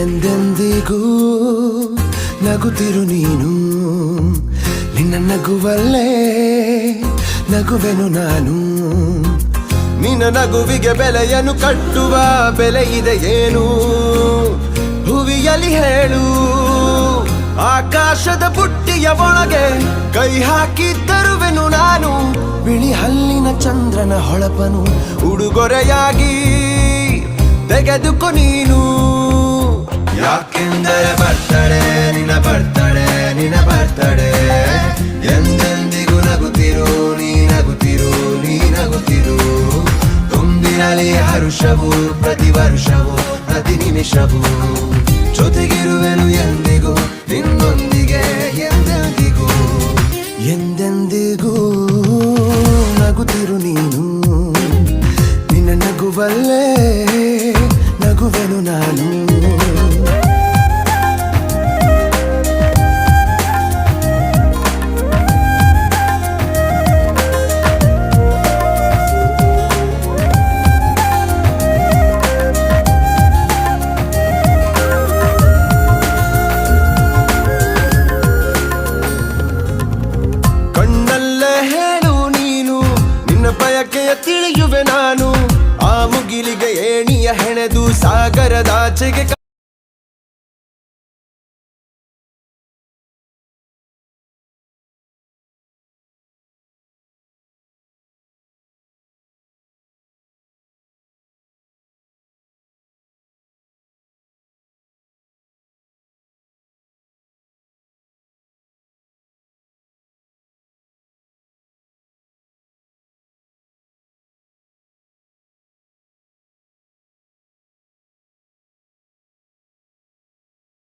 ಎಂದೆಂದಿಗೂ ನಗುತ್ತಿರು ನೀನು, ನಿನ್ನ ನಗುವಲ್ಲೇ ನಗುವೆನು ನಾನು. ನಿನ್ನ ನಗುವಿಗೆ ಬೆಲೆಯನ್ನು ಕಟ್ಟುವ ಬೆಲೆ ಇದೆ ಏನು, ಹುವಿಯಲ್ಲಿ ಹೇಳು. ಆಕಾಶದ ಬುಟ್ಟಿಯ ಒಳಗೆ ಕೈ ಹಾಕಿ ತರುವೆನು ನಾನು, ಬಿಳಿ ಹಲ್ಲಿನ ಚಂದ್ರನ ಹೊಳಪನು ಉಡುಗೊರೆಯಾಗಿ ತೆಗೆದುಕೊ ನೀನು. ಯಾಕೆಂದರೆ ಬರ್ತಡೆ ನಿನ್ನ ಬರ್ತಡೆ ನಿನ್ನ ಬರ್ತಡೆ, ಎಂದೆಂದಿಗೂ ನಗುತ್ತಿರು ನೀ ನಗುತ್ತಿರು ನೀ ನಗುತ್ತಿರು. ತುಂಬಿರಲಿ ಹರುಷವು ಪ್ರತಿ ವರ್ಷವೂ ಪ್ರತಿ ನಿಮಿಷವೂ, ಜೊತೆಗಿರುವೆನು ಎಂದಿಗೂ ನಿನ್ನೊಂದಿಗೆ ಎಂದೆಂದಿಗೂ. ಎಂದೆಂದಿಗೂ ನಗುತ್ತಿರು ನೀನು, ನಿನ್ನ ನಗುವಲ್ಲೇ ನಗುವೆನು ನಾನು. ಕಣ್ಣಲ್ಲೇ ಹೇಳು ನೀನು ನಿನ್ನ ಬಯಕೆಯ ತಿಳಿಯುವೆ ನಾನು, ಆ ಮುಗಿಲಿಗೆ ಏಣಿಯ ಹೆಣೆದು ಸಾಗರದಾಚೆಗೆ